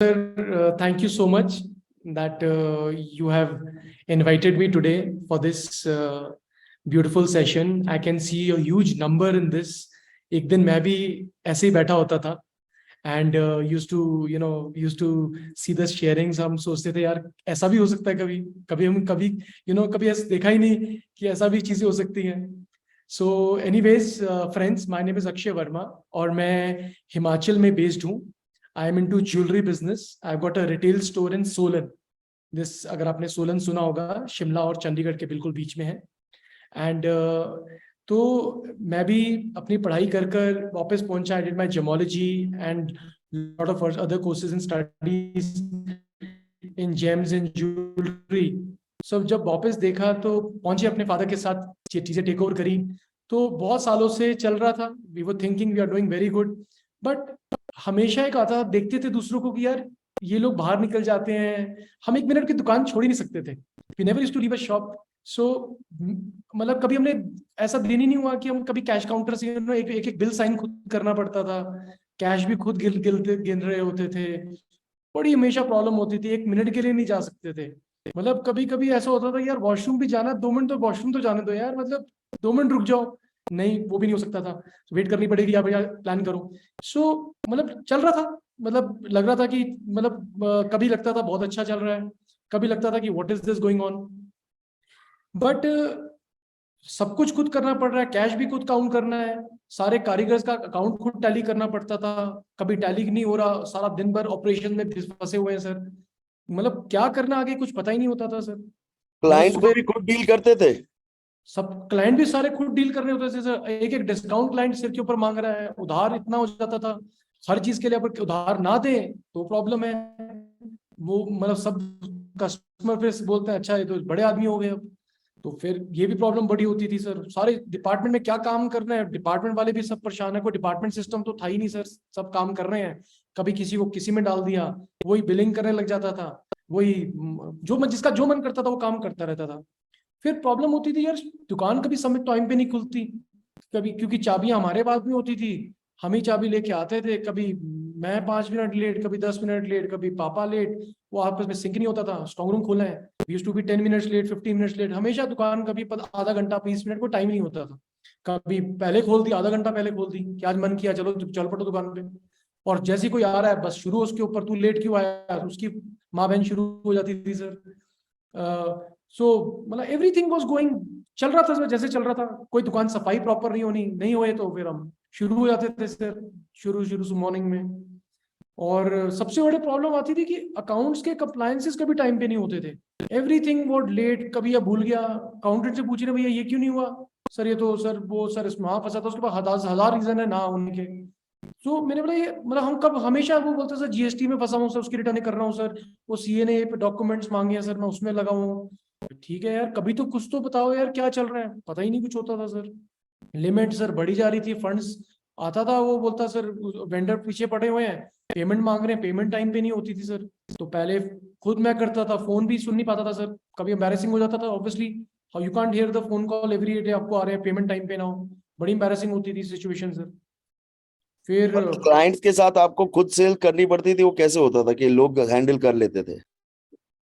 Sir, thank you so much that you have invited me today for this beautiful session. I can see a huge number in this. एक दिन मैं भी ऐसे ही बैठा होता था and used to see the sharings. हम सोचते थे यार ऐसा भी हो सकता है कभी कभी हम कभी कभी ऐसा देखा ही नहीं कि ऐसा भी चीजें हो सकती हैं. So anyways, friends, my name is Akshay Verma और मैं हिमाचल में based हूँ. I am into jewelry business. I've got a retail store in Solan. This अगर आपने सोलन सुना होगा शिमला और चंडीगढ़ के बिल्कुल बीच में है. एंड तो मैं भी अपनी पढ़ाई कर वापस पहुंचा. I did my gemology and lot of other courses in studies in gems in jewellery. सब जब वापस देखा तो पहुंचे अपने फादर के साथ, चीजें टेक ओवर करी. तो बहुत सालों से चल रहा था. We were thinking we are doing very good, but हमेशा एक आता देखते थे दूसरों को कि यार ये लोग बाहर निकल जाते हैं, हम एक मिनट की दुकान छोड़ ही नहीं सकते थे. We never used to leave a shop. So मतलब कभी हमने ऐसा दिन ही नहीं हुआ कि हम कभी कैश काउंटर से एक एक बिल साइन खुद करना पड़ता था. कैश भी खुद गिन रहे होते थे. बड़ी हमेशा प्रॉब्लम होती थी, एक मिनट के लिए नहीं जा सकते थे. मतलब कभी कभी ऐसा होता था यार वॉशरूम भी जाना, 2 मिनट तो वॉशरूम तो जाने दो यार, मतलब 2 मिनट रुक जाओ. नहीं, वो भी नहीं हो सकता था. वेट करनी पड़ेगी, या भैया प्लान करो. सो मतलब चल रहा था. मतलब लग रहा था कि कभी लगता था बहुत अच्छा चल रहा है, कभी लगता था कि what is this going on. But सब कुछ खुद करना पड़ रहा है. कैश भी खुद काउंट करना है, सारे कारीगर्स का अकाउंट खुद टैली करना पड़ता था. कभी टैली नहीं हो रहा, सारा दिन भर ऑपरेशन में फंसे हुए हैं सर. मतलब क्या करना आगे कुछ पता ही नहीं होता था सर. मतलब क्लाइंट को सुबह भी खुद डील करते थे. सब क्लाइंट भी सारे खुद डील करने होते थे सर. एक एक डिस्काउंट क्लाइंट सिर के ऊपर मांग रहा है, उधार इतना हो जाता था. हर चीज के लिए अगर उधार ना दे तो प्रॉब्लम है. वो मतलब सब कस्टमर फिर बोलते हैं अच्छा ये तो बड़े आदमी हो गए अब. तो फिर ये भी प्रॉब्लम बड़ी होती थी सर. सारे डिपार्टमेंट में क्या काम करना है, डिपार्टमेंट वाले भी सब परेशान है. कोई डिपार्टमेंट सिस्टम तो था ही नहीं सर, सब काम कर रहे हैं. कभी किसी को किसी में डाल दिया, वही बिलिंग करने लग जाता था. वही जिसका जो मन करता था वो काम करता रहता था. फिर प्रॉब्लम होती थी यार, दुकान कभी समय टाइम पे नहीं खुलती. कभी क्योंकि चाबियां हमारे पास में होती थी, हम ही चाबी लेके आते थे. कभी मैं 5 मिनट लेट, कभी 10 मिनट लेट, कभी पापा लेट. वो आपस में सिंक नहीं होता था. स्ट्रॉन्ग रूम खोलना है, use to be 10 minutes late, 15 minutes late. हमेशा दुकान कभी आधा घंटा 20 मिनट को टाइम नहीं होता था. कभी पहले खोल दी, आधा घंटा पहले खोल दी कि आज मन किया चलो चल पड़ो दुकान पे. और जैसे ही कोई आ रहा है बस शुरू उसके ऊपर, तू लेट क्यों आया, उसकी माँ बहन शुरू हो जाती थी सर. सो मतलब एवरीथिंग वाज गोइंग, चल रहा था जैसे चल रहा था. कोई दुकान सफाई प्रॉपर नहीं हुए तो फिर हम शुरू हो जाते थे सर, शुरू शुरू से मॉर्निंग में. और सबसे बड़ी प्रॉब्लम आती थी कि अकाउंट्स के कंप्लायंसेस कभी टाइम पे नहीं होते थे. एवरीथिंग वो लेट. कभी ये भूल गया, अकाउंटेंट से पूछ रहे भैया ये क्यों नहीं हुआ सर, ये तो सर वो सर इसमें वहां फंसा था, उसके बाद हजार रीजन है ना उनके. तो मैंने बोला ये मतलब हम कब, हमेशा वो बोलते सर जीएसटी में फंसा हूँ सर, उसकी रिटर्न कर रहा हूँ सर. वो सीए ने डॉक्यूमेंट्स मांगे हैं सर, मैं उसमें लगा हूँ. ठीक है यार, कभी तो कुछ तो बताओ यार क्या चल रहा है. पता ही नहीं कुछ होता था सर. लिमिट सर बढ़ी जा रही थी, फंड्स आता था वो बोलता सर वेंडर पीछे पड़े हुए हैं, पेमेंट मांग रहे हैं, पेमेंट टाइम पे नहीं होती थी सर. तो पहले खुद मैं करता था, फोन भी सुन नहीं पाता था सर. कभी एम्बैरेसिंग हो जाता था obviously. How you can't hear the phone call every day, आपको आ रहे हैं पेमेंट टाइम पे ना हो. बड़ी एम्बैरेसिंग होती थी सिचुएशन सर. फिर पर क्लाइंट्स के साथ आपको खुद सेल करनी पड़ती थी, वो कैसे होता था कि लोग हैंडल कर लेते थे?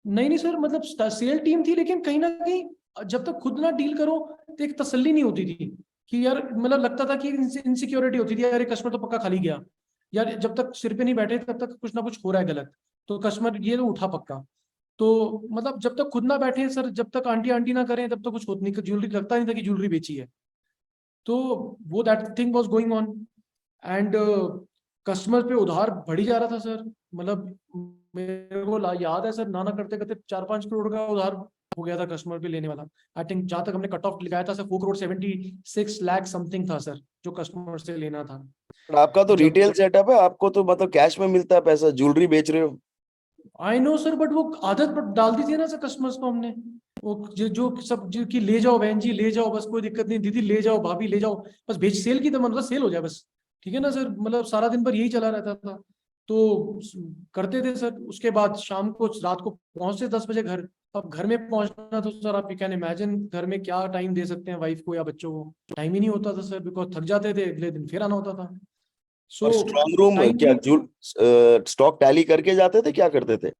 नहीं सर, मतलब सेल टीम थी, लेकिन कहीं ना कहीं जब तक खुद ना डील करो तो एक तसल्ली नहीं होती थी कि यार, मतलब लगता था कि इनसिक्योरिटी होती थी यार, कस्टमर तो पक्का खाली गया यार. जब तक सिर पे नहीं बैठे तब तक कुछ ना कुछ हो रहा है गलत, तो कस्टमर ये तो उठा पक्का. तो मतलब जब तक खुद ना बैठे सर, जब तक आंटी आंटी ना करें तब तक कुछ होता नहीं. ज्वेलरी लगता नहीं था कि ज्वेलरी बेची है. तो वो that thing was going on. And customer पे उधार बढ़ी जा रहा था सर. मतलब मेरे को याद है सर, नाना करते करते 4-5 करोड़ का उधार हो गया था कस्टमर पे लेने वाला. आई थिंक जहां तक हमने कट ऑफ लगाया था सर 4 करोड़ 76 लाख समथिंग था सर, जो कस्टमर से लेना था. पर आपका तो जब रिटेल सेटअप है, आपको तो मतलब कैश में मिलता है पैसा, ज्वेलरी बेच रहे हो. आई नो सर, बट वो आदत डाल दी थी ना सर कस्टमर्स को हमने. वो जो सब जो कि ले जाओ बहन जी ले जाओ, बस कोई दिक्कत नहीं, दीदी ले जाओ, भाभी ले जाओ, बस बेच सेल की तो मतलब सेल हो जाए बस. ठीक है ना सर, मतलब सारा दिन भर यही चला रहता था. तो करते थे सर. उसके बाद शाम को रात को पहुंचते 10 बजे घर. अब घर में पहुंचना तो सर आप कैन इमेजिन घर में क्या टाइम दे सकते हैं वाइफ को या बच्चों को. टाइम ही नहीं होता था सर, बिकॉज थक जाते थे, अगले दिन फिर आना होता था. सो और स्ट्रॉन्ग रूम टाइम क्या स्टॉक टैली करके जाते थे, क्या करते थे?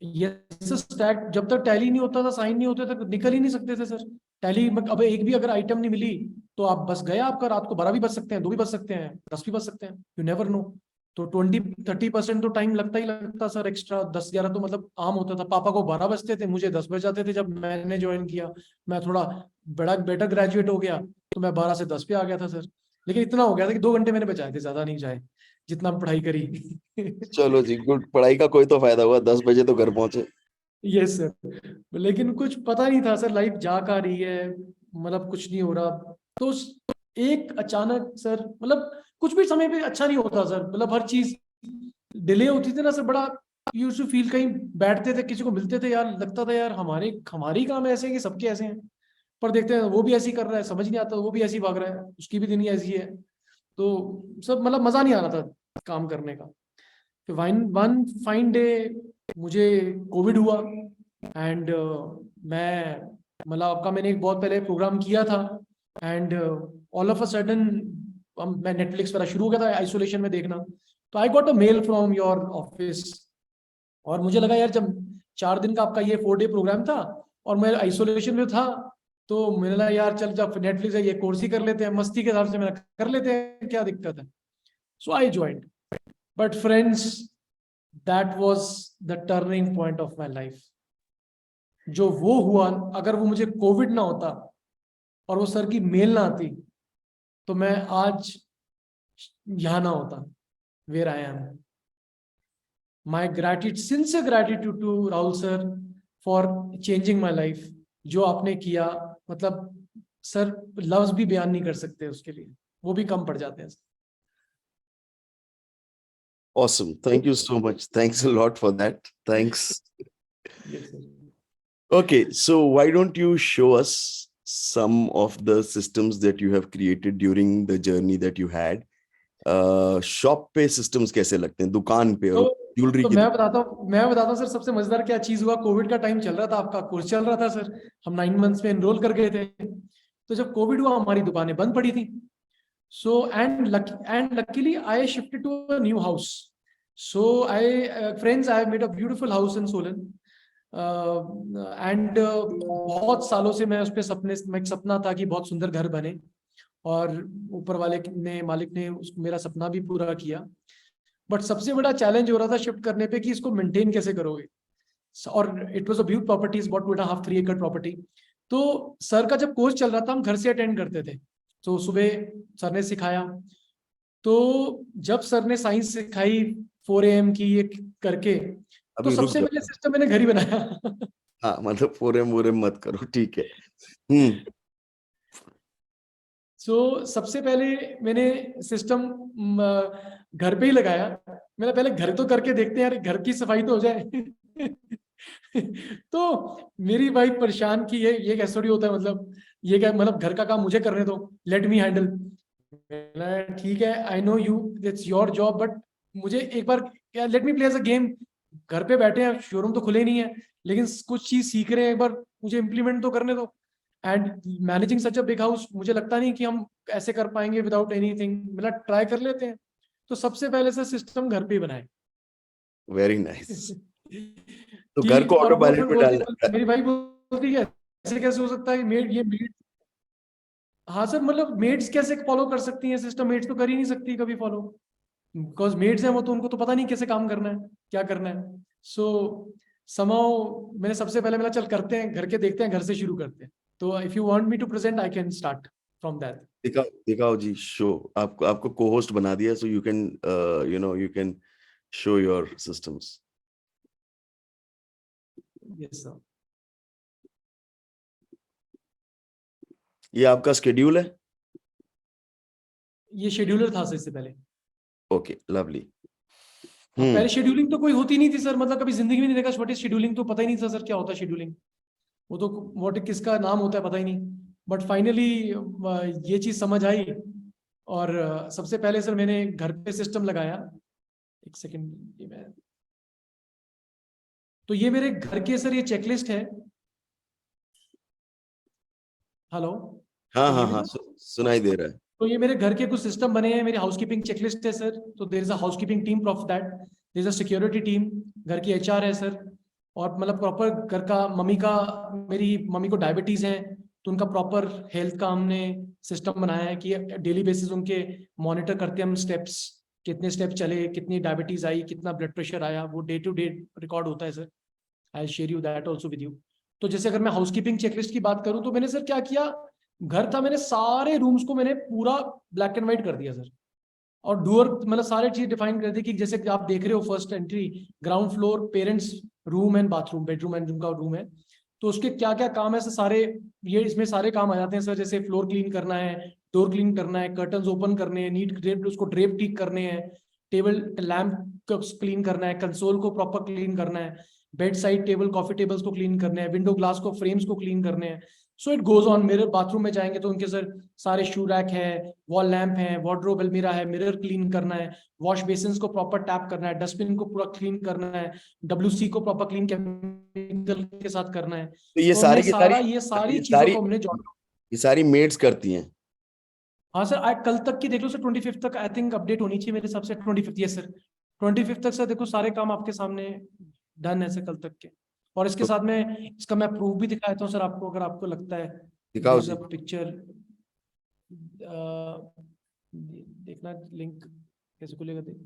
यस स्टैक जब तक टैली नहीं होता था, साइन नहीं होते तक निकल ही नहीं सकते थे सर। टैली अब एक भी अगर आइटम नहीं मिली तो आप बस गया आपका, रात को 12 भी बज सकते हैं, 2 भी बज सकते हैं, 10 भी बज सकते हैं, यू नेवर नो। तो 20-30% तो टाइम लगता ही लगता सर एक्स्ट्रा। 10-11 तो मतलब आम होता था। पापा को 12 बजते थे, मुझे 10 बज जाते थे जब मैंने ज्वाइन किया। मैं थोड़ा बड़ा बेटर ग्रेजुएट हो गया तो मैं 12 से 10 पे आ गया था सर। लेकिन इतना हो गया था कि 2 घंटे मैंने बचाए थे, ज्यादा नहीं जाए जितना पढ़ाई करी। चलो जी, गुड, पढ़ाई का कोई तो फायदा हुआ, 10 बजे तो घर पहुंचे। Yes sir. लेकिन कुछ पता नहीं था सर लाइफ जा का रही है, मतलब कुछ नहीं हो रहा। तो एक अचानक सर, मतलब कुछ भी समय पे अच्छा नहीं होता सर, मतलब हर चीज डिले होती थी ना सर। बड़ा यूज टू फील, कहीं बैठते थे किसी को मिलते थे यार, लगता था यार हमारी काम ऐसे है कि सबके ऐसे हैं। पर देखते हैं वो भी ऐसी कर रहा है, समझ नहीं आता, वो भी ऐसी भाग रहा है, उसकी भी दुनिया ऐसी है। तो सब मतलब मजा नहीं आ रहा था काम करने का। तो वन वन फाइन डे मुझे कोविड हुआ। एंड मैं मतलब आपका मैंने एक बहुत पहले प्रोग्राम किया था। And all of a sudden मैं नेटफ्लिक्स पर शुरू हो गया था आइसोलेशन में देखना। तो I got a mail from your office. और मुझे लगा यार, जब 4 दिन का आपका ये 4 डे प्रोग्राम था और मैं आइसोलेशन में था, तो मैंने लगा यार चल जब नेटफ्लिक्स है ये कोर्स ही कर लेते हैं, मस्ती के हिसाब से मैंने कर लेते हैं, क्या दिक्कत है। So I joined. But friends, that was the turning point of my life. जो वो हुआ, अगर वो मुझे कोविड ना होता और वो सर की मेल ना आती, तो मैं आज यहां ना होता where I am. My gratitude, sincere gratitude to Rahul sir for changing my life. जो आपने किया, मतलब सर लफ्ज भी बयान नहीं कर सकते उसके लिए, वो भी कम पड़ जाते हैं। Awesome. Thank you so much. Thanks a lot for that. Thanks. Yes, sir. Okay, so why don't you show us some of the systems that you have created during the journey that you had? Shop पे systems कैसे लगते हैं, दुकान पे और jewellery तो की मैं बताता हूँ सर, सबसे मजेदार क्या चीज हुआ। कोविड का टाइम चल रहा था, आपका कोर्स चल रहा था सर, हम 9 मंथ्स में एनरोल कर गए थे। तो जब कोविड हुआ हमारी दुकानें बंद पड़ी थी। So and luckily I shifted to a new house. So I friends, I made a beautiful house in Solan. And बहुत सालों से मैं उस पे मैं एक सपना था कि बहुत सुंदर घर बने। और ऊपर वाले ने, मालिक ने मेरा सपना भी पूरा किया। बट सबसे बड़ा चैलेंज हो रहा था शिफ्ट करने पे कि इसको मेंटेन कैसे करोगे। और it was a beaut property, about 2.5-3 एकड़ प्रॉपर्टी। तो सर का जब कोर्स चल रहा था हम घर से अटेंड करते थे। तो सुबह सर ने सिखाया। तो जब सर ने साइंस सिखाई 4 AM की ये करके, तो अभी रुक सबसे पहले जाओ। सिस्टम मैंने घर ही बनाया। हाँ, मतलब फोरम वोरम मत करो, ठीक है। हम्म। सबसे पहले मैंने सिस्टम घर पे ही लगाया। मैंने पहले घर तो करके देखते हैं यार, घर की सफाई तो हो जाए। तो मेरी वाइफ परेशान की, ये कैसे थोड़ी होता है, मतलब ये क्या, मतलब घर का काम मुझे करने दो, लेट मी हैंडल। ठीक है, I know you, it's your job, but मुझे एक बार let me play as a game. घर पे बैठे हैं, शोरूम तो खुले नहीं है, लेकिन कुछ चीज सीख रहे हैं, एक बार मुझे इम्प्लीमेंट तो करने दो। And managing such a big house, मुझे लगता नहीं कि हम ऐसे कर पाएंगे विदाउट एनीथिंग, मतलब ट्राई कर लेते हैं। तो सबसे पहले से सिस्टम घर पे ही बनाए। Very nice. तो घर कि को और ऑटो वो फिर पायलट में बोलती, डालना है। मेरी वाइफ बोलती है ऐसे कैसे हो सकता है, मेड। हाँ सर, मतलब मेड्स कैसे फॉलो कर सकती हैं सिस्टम, मेड्स तो कर ही नहीं सकती कभी फॉलो। बिकॉज मेड्स हैं वो, तो उनको तो पता नहीं कैसे काम करना है, क्या करना है। सो समाउ मैंने सबसे पहले बोला चल करते हैं, घर के देखते हैं, घर से शुरू करते हैं। तो if you want me to present, I can start from that. दिखाओ दिखाओ जी, शो। आपको आपको को होस्ट बना दिया, so you can you can show your systems. Yes sir. ये आपका स्केड्यूल है? ये शेड्यूलर था सर इससे पहले। Okay, lovely. हाँ, हम्म। पहले शेड्यूलिंग तो कोई होती नहीं थी सर, मतलब कभी जिंदगी में नहीं देखा व्हाट इज शेड्यूलिंग, तो पता ही नहीं था सर क्या होता है शेड्यूलिंग। वो तो व्हाट किसका नाम होता है पता ही नहीं। बट फाइनली ये चीज समझ आई। और सबसे पहले सर मैंने घर पे सिस्टम लगाया। एक सेकेंड, ये मैं, तो ये मेरे घर के सर ये चेकलिस्ट है। हेलो, हाँ कैन हाँ यू हाँ, मी? सुनाई दे रहा है। तो ये मेरे घर के कुछ सिस्टम बने हैं, मेरी हाउसकीपिंग चेकलिस्ट है सर। तो there is a housekeeping team of that, there is a security team, घर की एचआर है सर। और मतलब प्रॉपर घर का मेरी मम्मी को डायबिटीज है, तो उनका प्रॉपर हेल्थ का हमने सिस्टम बनाया है कि डेली बेसिस उनके मॉनिटर करते हैं हम स्टेप्स, कितने स्टेप चले, कितनी डायबिटीज आई, कितना ब्लड प्रेशर आया, वो डे टू डे रिकॉर्ड होता है sir. I share you that also with you. तो जैसे अगर मैं हाउसकीपिंग चेकलिस्ट की बात करूं, तो मैंने सर क्या किया, घर था, मैंने सारे रूम्स को मैंने पूरा ब्लैक एंड व्हाइट कर दिया सर। और डोर मतलब सारी चीज डिफाइन कर दी कि जैसे आप देख रहे हो first entry, ground floor parents room and bathroom, bedroom and उनका रूम है, तो उसके क्या क्या काम है सर सारे, ये इसमें सारे काम आ जाते हैं सर। जैसे फ्लोर क्लीन करना है, डोर क्लीन करना है, कर्टन्स ओपन करने हैं, नीट ड्रेप उसको ड्रेप ठीक करने हैं, टेबल लैम्प को क्लीन करना है, कंसोल को प्रॉपर क्लीन करना है, bed side table coffee tables को क्लीन करने हैं, विंडो ग्लास को फ्रेम्स को क्लीन करने हैं। So it goes on. मेरे बाथरूम में जाएंगे तो उनके सर सारे शू रैक है, वॉल लैम्प है, वार्डरोब अलमीरा है, मिरर क्लीन करना है, वॉश बेसिन को प्रॉपर टैप करना है, डस्टबिन को पूरा क्लीन करना है, WC को प्रॉपर क्लीन केमिकल के साथ करना है। तो ये तो हमने सारी की सारा सारी ये सारी ये चीजों सारी को हमने जोड़ा। ये सारी मेड्स करती हैं? हाँ सर, आज कल तक की देख लो सर, 25 तक आई थिंक अपडेट होनी चाहिए मेरे हिसाब से। 25 यस सर, 25 तक सर देखो सारे काम आपके सामने डन है सर कल तक के। और इसके तो साथ में इसका मैं प्रूफ भी दिखा देता हूँ सर आपको, अगर आपको लगता है। दिखाओ दिस अ जी। पिक्चर, देखना लिंक कैसे खुलेगा देख।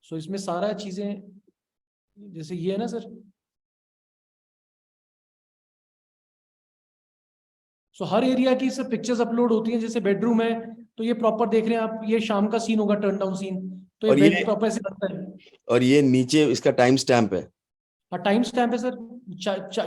सो इसमें सारा चीजें, जैसे ये है ना सर, सो हर एरिया की सब पिक्चर्स अपलोड होती हैं। जैसे बेडरूम है, तो ये प्रॉपर देख रहे हैं आप, ये शाम का सीन होगा, टर्न डाउन सीन, तो ये और बेड ये प्रॉपर ऐसे लगता है। और ये नीचे इसका टाइम स्टैम्प है? हाँ टाइम स्टैम्प है सर,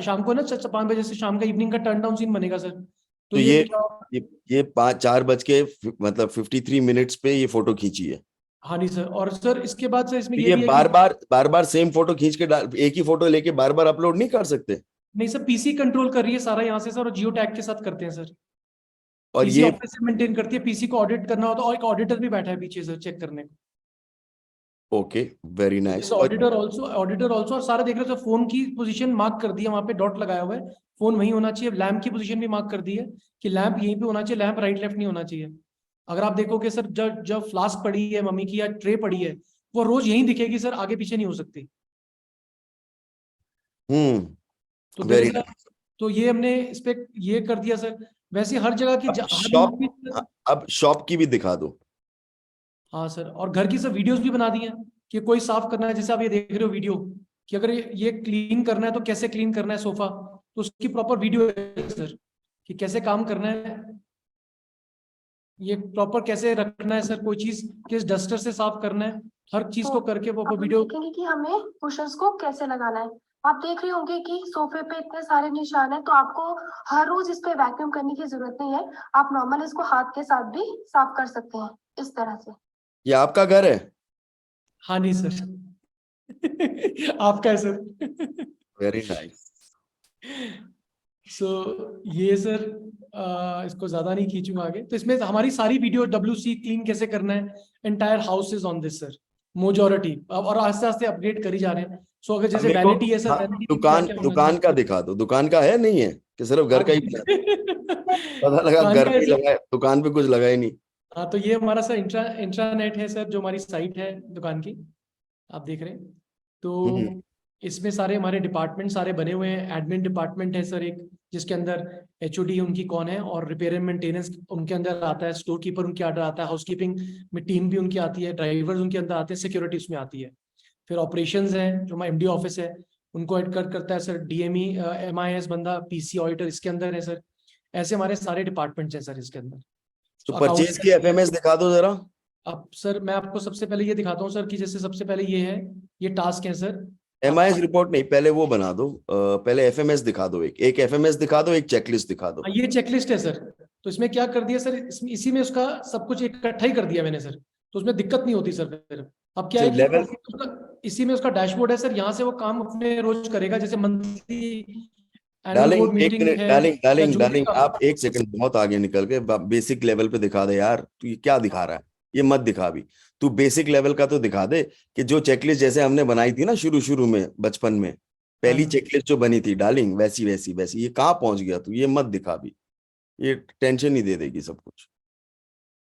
शाम को ना 5 बजे से शाम का इवनिंग का टर्न डाउन सीन बनेगा सर। तो तो ये ये क्या, ये ये 53 मिनट्स पे ये फोटो खींची है? हाँ नहीं सर। और सर इसके बाद सर इसमें तो ये ये भी है कि बार बार सेम फोटो खींच के एक ही फोटो लेके बार बार अपलोड नहीं कर सकते? नहीं सर, पीसी कंट्रोल कर रही है सारा यहाँ से सर, और जियो टैग के साथ करते हैं सर। और पीसी ये ऑफिस से मेंटेन करती है, पीसी को ऑडिट करना होता है, और एक ऑडिटर भी बैठा है पीछे सर चेक करने को। Okay, very nice. और ऑडिटर ऑल्सो और सारा देख रहे हो, फोन की पोजीशन मार्क कर दी है, वहां पे डॉट लगाया हुआ है, फोन वहीं होना चाहिए। लैंप की पोजीशन भी मार्क कर दी है कि लैंप यहीं पे होना चाहिए, लैंप राइट लेफ्ट नहीं होना चाहिए। अगर आप देखोगे सर, जब जब फ्लास्क पड़ी है मम्मी की या ट्रे पड़ी है, वो रोज यहीं दिखेगी सर, आगे पीछे नहीं हो सकती। तो देर वेरी इज, नाइस। तो ये हमने इस पे ये कर दिया सर। वैसे हर जगह की अब हर शॉप मूवी। अब शॉप की भी दिखा दो। हाँ सर, और घर की सब वीडियोस भी बना दी हैं कि कोई साफ करना है, जैसे आप ये देख रहे हो वीडियो, कि अगर ये क्लीन करना है तो कैसे क्लीन करना है सोफा, तो उसकी प्रॉपर वीडियो है सर, कि कैसे काम करना है, ये प्रॉपर कैसे रखना है सर, कोई चीज किस डस्टर से साफ करना है, हर चीज तो को करके वो अब हम वीडियो। देखेंगे कि हमें कुशन्स को कैसे लगाना है। आप देख रहे होंगे कि सोफे पे इतने सारे निशान हैं, तो आपको हर रोज इस पे वैक्यूम करने की जरूरत नहीं है। आप नॉर्मल इसको हाथ के साथ भी साफ कर सकते हैं इस तरह से। ये आपका घर है? हाँ नहीं सर आपका है सर वेरी नाइस। सो ये सर, इसको ज्यादा नहीं खींचूंगा आगे। तो इसमें हमारी सारी वीडियो WC क्लीन कैसे करना है, entire house is on this sir, majority. अब और आस्ते आस्ते अपडेट कर ही जा रहे हैं। सो अगर अब जैसे मेरे को वैनिटी है सर, हाँ, वैनिटी में क्या दुकान क्या होना दुकान का चाहिए। दिखा दो। दुकान का है नहीं है कि सिर्फ घर हाँ का ही बना? पता लगा दुकान घर का पे है ही सर। लगा है, दुकान पे कुछ लगा ही नहीं। हाँ तो ये हमारा सर इंट्रानेट है सर, जो हमारी साइट है दुकान की, आप देख रहे हैं। हम्म। तो इसमें सारे हमारे डिपार्टमेंट सारे बने हुए हैं। एडमिन डिपार्टमेंट है सर एक, जिसके अंदर HOD उनकी कौन है, और रिपेयर एंड मेंटेनेंस उनके अंदर आता है, स्टोर कीपर उनके अंदर आता है, हाउसकीपिंग में टीम भी उनकी आती है, ड्राइवर्स उनके अंदर आते हैं, सिक्योरिटी उसमें आती है। फिर ऑपरेशंस है जो हमारा MD ऑफिस है, उनको हेड करता है सर DME MIS बंदा, PC ऑडिटर इसके अंदर है सर। ऐसे हमारे सारे डिपार्टमेंट्स हैं सर इसके अंदर। तो अकाउंट्स परचेज की FMS दिखा दो जरा। अब सर मैं आपको सबसे पहले ये दिखाता हूँ सर, कि जैसे सबसे पहले ये है, ये टास्क है सर। MIS रिपोर्ट नहीं, पहले वो बना दो। पहले FMS दिखा दो, एक एक FMS दिखा दो, एक चेकलिस्ट दिखा दो। ये चेकलिस्ट है सर। तो इसमें क्या कर दिया सर, इसी में उसका सब कुछ इकट्ठा ही कर दिया मैंने सर, तो उसमें दिक्कत नहीं होती सर। फिर अब क्या जो है कि लेवल इसी में उसका डैशबोर्ड है सर, यहाँ से वो काम अपने रोज करेगा, जैसे मंथली एनुअल डार्लिंग, बोर्ड एक मीटिंग मिनट, है डार्लिंग या डार्लिंग जो भी डार्लिंग, काम। आप एक सेकंड बहुत आगे निकल गए। बेसिक लेवल पे दिखा दे यार, तू ये क्या दिखा रहा है? ये मत दिखा भी। तू बेसिक लेवल का तो दिखा दे, कि जो चेकलिस्ट जैसे हमने बनाई थी ना शुरू शुरू में बचपन में, पहली हाँ। चेकलिस्ट जो बनी थी डार्लिंग, वैसी वैसी वैसी। ये कहाँ पहुंच गया तू? ये मत दिखा भी, ये टेंशन ही दे देगी सब कुछ,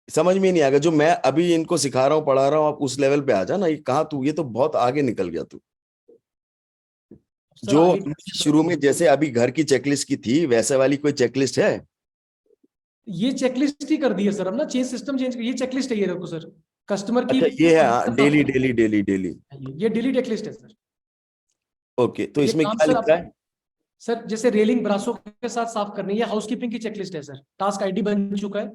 समझ में नहीं आएगा। जो मैं अभी इनको सिखा रहा हूँ, पढ़ा रहा हूँ, आप उस लेवल पे आ जा ना। ये कहाँ तू, ये तो बहुत आगे निकल गया तू। सर जो आगे शुरू में जैसे अभी घर की चेकलिस्ट की थी, वैसे वाली कोई चेकलिस्ट है? ये चेकलिस्ट ही कर दी है सर, अब ना चेंज सिस्टम चेंज, ये चेकलिस्ट है ये देखो सर, कस्टमर की। अच्छा ये है, डेली डेली डेली डेली। ये डेली चेकलिस्ट है सर। ओके, तो ये इसमें काम क्या सर लिखा है? सर जैसे रेलिंग ब्रासों के साथ साफ करनी है, ये हाउसकीपिंग की चेकलिस्ट है सर। टास्क आईडी बन चुका है,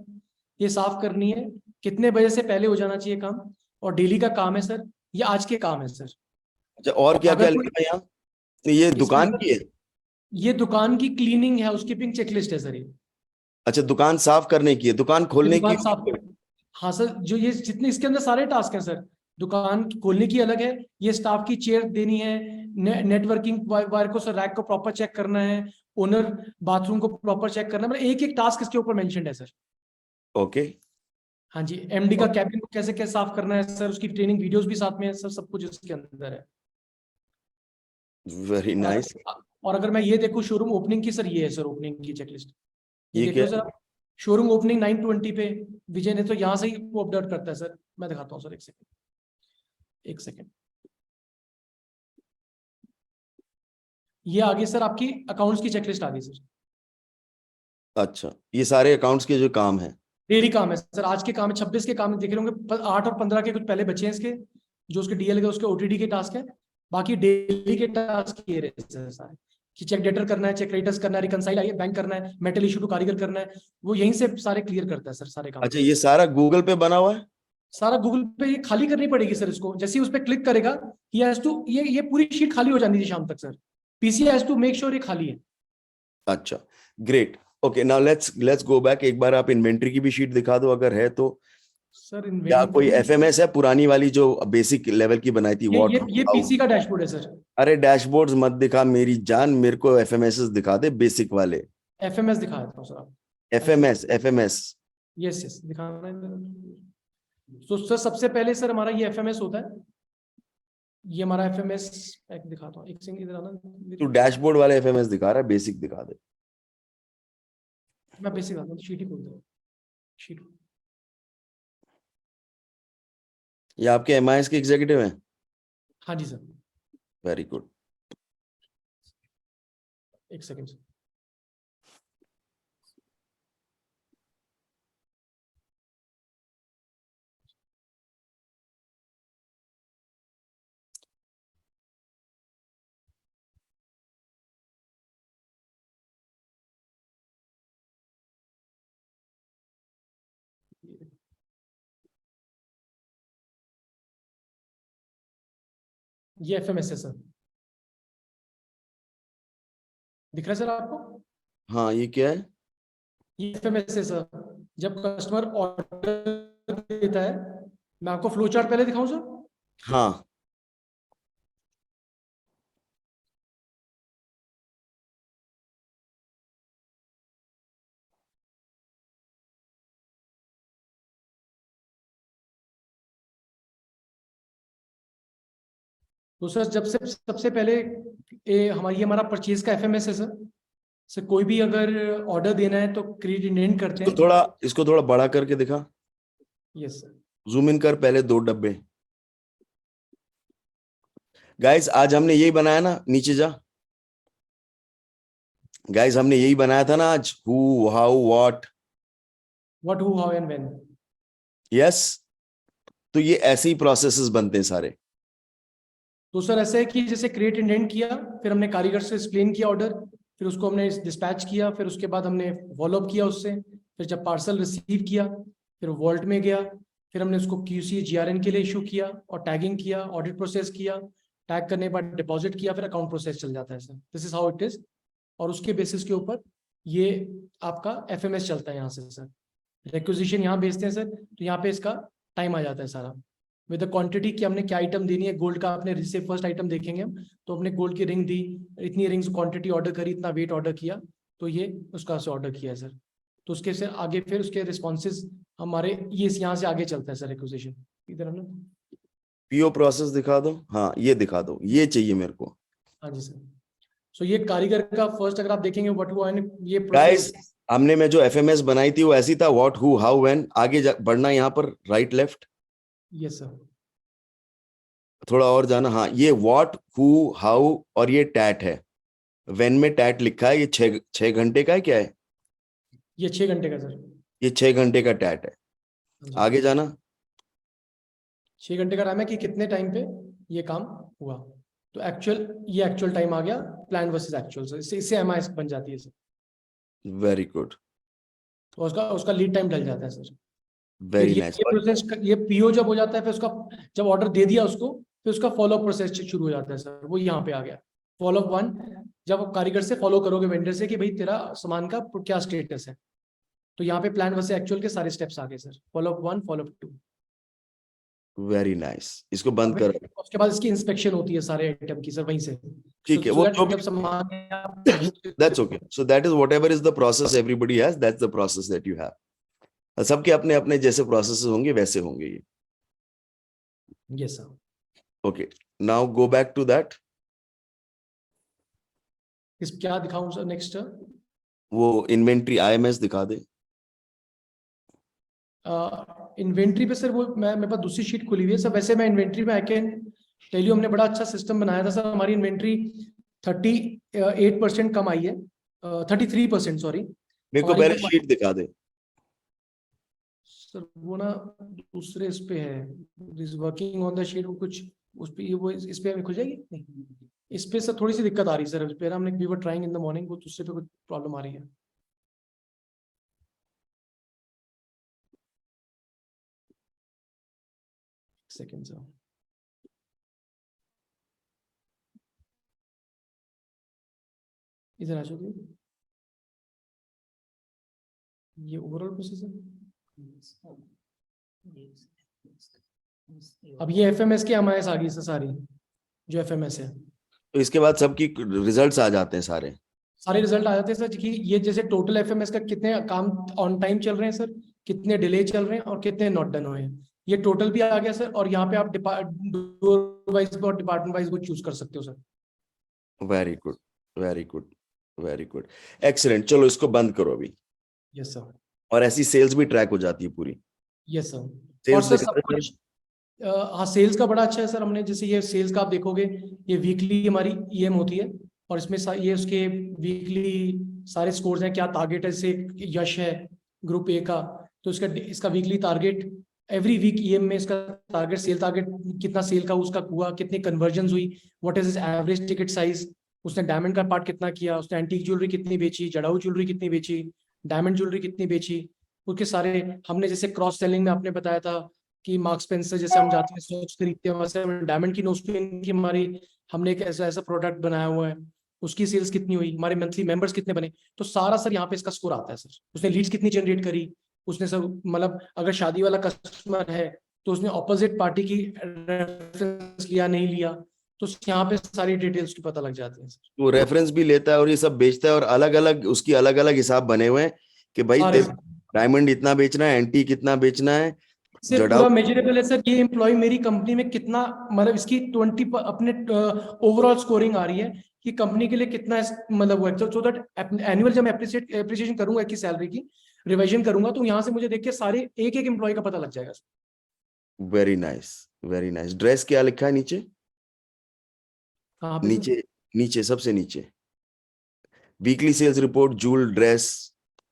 ये साफ करनी है, कितने बजे से पहले हो जाना चाहिए काम, और डेली का काम है सर, ये आज के काम है सर। अच्छा, और क्या क्या अगर कोई लिखा है यहाँ? ये इसमें दुकान सर, की है? ये दुकान की क्लीनिंग है, हाउसकीपिंग चेकलिस्ट है सर ये। अच्छा, दुकान साफ करने की है, दुकान ये खोलने की? दुकान साफ, हाँ सर, जो ये जितने इसके अंदर सारे टास्क हैं सर, दुकान खोलने की अलग है, ये स्टाफ की चेयर देनी है, नेटवर्किंग वायर को सर, रैक को प्रॉपर चेक करना है, ओनर बाथरूम को प्रॉपर चेक करना है, मतलब एक एक टास्क इसके ऊपर मेंशन्ड है सर। ओके, हाँ जी, एमडी का कैबिन को कैसे कैसे साफ करना है सर, उसकी ट्रेनिंग वीडियोस भी साथ में है सर, सब कुछ इसके अंदर है। Very nice. और अगर मैं ये देखूं शोरूम ओपनिंग की सर, ये है सर ओपनिंग की चेकलिस्ट, ये ये क्या देखो सर, शोरूम ओपनिंग 9:20 पे विजय ने तो यहाँ से ही वो अपडेट करता है सर। मैं दिखाता हूँ सर, एक सेकेंड। ये आगे सर आपकी अकाउंट्स की चेकलिस्ट आ गई सर। अच्छा, ये सारे अकाउंट्स के जो काम है? डेली काम है सर, आज के काम है, 26 के काम देख रहे होंगे, 8 और 15 के कुछ पहले बचे हैं इसके, जो उसके डीएल के उसके ओटीडी के टास्क है। बाकी डेली के टास्क ये रहे सर सारे, कि चेक डेटर करना है, चेक रेटर्स करना है, रिकंसाइल आइए बैंक करना है, मेटल इशू टू कारीगर करना है, वो यहीं से सारे क्लियर करता है सर सारे काम। अच्छा, ये सारा गूगल पे बना हुआ है? सारा गूगल पे, ये खाली करनी पड़ेगी सर इसको, जैसे ही उस पर क्लिक करेगा ही हैज टू, ये पूरी शीट खाली हो जानी थी शाम तक sir, PC has to make sure ये खाली है। अच्छा, great. Okay, now let's go back. एक बार आप इन्वेंट्री की भी शीट दिखा दो अगर है तो। सर या कोई एफएमएस है पुरानी वाली जो बेसिक लेवल की बनाई थी? ये पीसी का डैशबोर्ड है सर। अरे डैशबोर्ड्स मत दिखा मेरी जान, मेरे को एफएमएस दिखा दे, बेसिक वाले। एफएमएस दिखा देता हूँ सर आप। एफएमएस। यस दिखाना है। तो सर सबसे पहले सर हमारा ये एफएमएस होता है, ये हमारा एफएमएस एक दिखाता हूँ, एक सेकंड इधर आना। तू डैशबोर्ड वाले एफएमएस दिखा रहा है, बेसिक दिखा दे। मैं बेसिक आता हूँ, शीट ही खोलता हूँ, शीट। ये आपके एमआईएस के एग्जीक्यूटिव हैं? हाँ जी सर। Very good. एक सेकंड सर। ये एफएमएस है सर, दिख रहा है सर आपको? हाँ, ये क्या है? ये एफएमएस है सर, जब कस्टमर ऑर्डर देता है। मैं आपको फ्लो चार्ट पहले दिखाऊं सर? हाँ, तो सर जब से सबसे पहले हमारी हमारा परचेज का एफएमएस है सर। सर कोई भी अगर ऑर्डर देना है तो क्रेडिट इंडेंट करते हैं। इसको थोड़ा बड़ा करके दिखा। Yes sir. जूम इन कर पहले 2 डब्बे। गाइस आज हमने यही बनाया ना, नीचे जा। गाइस हमने यही बनाया था ना आज, who how what. What who how and when. Yes, तो ये ऐसे ही प्रोसेसेस बनते हैं सारे। तो सर ऐसे है कि जैसे क्रिएट इंडेंट किया, फिर हमने कारीगर से एक्सप्लेन किया ऑर्डर, फिर उसको हमने डिस्पैच किया, फिर उसके बाद हमने फॉलो अप किया उससे, फिर जब पार्सल रिसीव किया फिर वॉल्ट में गया, फिर हमने उसको QC GRN के लिए इशू किया और टैगिंग किया, ऑडिट प्रोसेस किया, टैग करने के बाद डिपॉजिट किया, फिर अकाउंट प्रोसेस चल जाता है sir. This is how it is. और उसके बेसिस के ऊपर ये आपका एफएमएस चलता है यहाँ से सर। रिक्विजिशन यहाँ भेजते हैं सर, तो यहाँ पे इसका टाइम आ जाता है सारा विद द क्वांटिटी कि हमने क्या आइटम देनी है। गोल्ड का आपने रिसीव फर्स्ट आइटम देखेंगे हम, तो अपने गोल्ड की रिंग दी, इतनी रिंग्स क्वांटिटी ऑर्डर करी, इतना वेट ऑर्डर किया, तो ये उसका से ऑर्डर किया है सर। तो उसके से आगे फिर उसके रिस्पॉन्सेज हमारे ये यहाँ से आगे चलता है सर रिक्विजिशन। इधर हम पीओ प्रोसेस दिखा दो। हाँ ये दिखा दो, ये चाहिए मेरे को। हाँ जी सर। सो ये कारीगर का फर्स्ट अगर आप देखेंगे व्हाट हुआ है ये गाइस, हमने में जो एफएमएस बनाई थी वो ऐसी था, व्हाट, हु, हाउ, व्हेन। आगे बढ़ना यहाँ पर, राइट लेफ्ट, यस सर। थोड़ा और जाना। हाँ, ये व्हाट, हु, हाउ और ये टैट है। व्हेन में टैट लिखा है, ये 6 घंटे का है, क्या है ये 6 घंटे का सर। ये? 6 घंटे का टैट है। जी। आगे जाना। 6 घंटे का टाइम है कि कितने टाइम पे ये काम हुआ, तो ये एक्चुअल टाइम आ गया, प्लान वर्सेस एक्चुअल सर। इससे एमआई बन जाती है सर। वेरी गुड, तो उसका लीड टाइम ढल जाता है सर। फिर वेरी ये नाइस। प्रोसेस, ये पीओ जब हो जाता है, फिर उसका जब ऑर्डर दे दिया उसको, फिर उसका फॉलोअप प्रोसेस शुरू हो जाता है सर। वो यहाँ पे आ गया फॉलोअप 1। जब कारीगर से फॉलो करोगे वेंडर से कि भाई तेरा सामान का क्या स्टेटस है, तो यहाँ पे प्लान वर्सेस एक्चुअल के सारे स्टेप्स आ गए sir. Follow up 1, follow up 2। Very nice, इसको बंद करो। उसके बाद इसकी इंस्पेक्शन होती है सारे आइटम की सर वहीं से। ठीक है, So वो that जो जब भी, सामान that's okay. So that is whatever is the process everybody has, that's the process that you have. सबके अपने अपने जैसे प्रोसेस होंगे वैसे होंगे ये। Yes sir. Okay, now go back to that. इस क्या दिखाऊं सर नेक्स्ट? वो इन्वेंट्री आईएमएस दिखा दे। इन्वेंट्री पे सर वो मेरे पास दूसरी शीट खुली हुई है सर। वैसे मैं इन्वेंट्री में आई कैन टेल यू, हमने बड़ा अच्छा सिस्टम बनाया था सर। हमारी इन्वेंट्री 38% कम आई है, 33% सॉरी। मेरे को पहले शीट दिखा दे। सर वो ना दूसरे इस पे है, this working on the sheet, वो कुछ उस पे, वो इस पे खुल जाएगी नहीं, इस पे सर थोड़ी सी दिक्कत आ रही है सर। इस पे हमने we were trying in the morning, वो दूसरे पे कुछ प्रॉब्लम आ रही है। Second sir. इधर आ जाओ, ये ओवरऑल प्रोसेस है। अब ये एफएमएस की एमआईएस आ गई सर सारी, जो एफएमएस है। तो इसके बाद सबकी रिजल्ट्स आ जाते हैं सारे। सारे रिजल्ट आ जाते हैं सर कि ये जैसे टोटल एफएमएस का कितने काम ऑन टाइम चल रहे हैं सर, कितने डिले चल रहे हैं और कितने नॉट डन हुए हैं, ये टोटल भी आ गया सर। और यहाँ पे आप वाइज और डिपार्टमेंट वाइज को चूज कर सकते हो sir. Very good, very good, very good, excellent. चलो इसको बंद करो अभी। Yes sir. और ऐसी सेल्स भी ट्रैक हो जाती है पूरी। Yes sir. और सेल्स सर सब कुछ, हाँ सेल्स का बड़ा अच्छा है सर। हमने जैसे ये सेल्स का आप देखोगे, ये वीकली हमारी ईएम होती है और इसमें ये उसके वीकली सारे स्कोर्स हैं, क्या टारगेट है। जैसे यश है ग्रुप ए का, तो इसका weekly target, every week EM में इसका टारगेट, सेल टारगेट कितना सेल का उसका हुआ, कितनी कन्वर्जन हुई, what is average ticket size, उसने डायमंड का पार्ट कितना किया, उसने एंटीक ज्वेलरी कितनी बेची, जड़ाऊ ज्वेलरी कितनी बेची, डायमंड ज्वेलरी कितनी बेची, उसके सारे। हमने जैसे क्रॉस सेलिंग में आपने बताया था कि मार्क्स स्पेंसर जैसे हम जाते हैं सोच खरीदते हैं, वैसे डायमंड की नोस्पिन की हमारी, हमने एक ऐसा ऐसा प्रोडक्ट बनाया हुआ है, उसकी सेल्स कितनी हुई, हमारे मंथली मेंबर्स कितने बने, तो सारा सर यहाँ पे इसका स्कोर आता है सर। उसने लीड्स कितनी जनरेट करी, उसने सब, मतलब अगर शादी वाला कस्टमर है तो उसने ऑपोजिट पार्टी की रेफरेंस लिया नहीं लिया, तो यहाँ पे सारी डिटेल्स की पता लग जाती है सर। वो रेफरेंस भी लेता है और ये सब बेचता है, और अलग अलग उसकी अलग अलग हिसाब बने हुए हैं कि भाई डायमंड इतना बेचना है, एंटी कितना बेचना है, से पूरा मेजरेबल है सर। ये एम्प्लॉय मेरी कंपनी में कितना, मतलब इसकी 20 अपने ओवरऑल स्कोरिंग आ रही है कि कंपनी के लिए कितना मतलब हुआ, सो दैट एनुअल जब मैं एप्रिसिएशन करूंगा की सैलरी की रिवाइजन करूंगा, तो यहाँ से मुझे देख के सारे एक एक एम्प्लॉय का पता लग जाएगा। Very nice, very nice. Dress क्या लिखा है नीचे? कहाँ पे? नीचे, नीचे सबसे नीचे, weekly sales report, jewel, dress.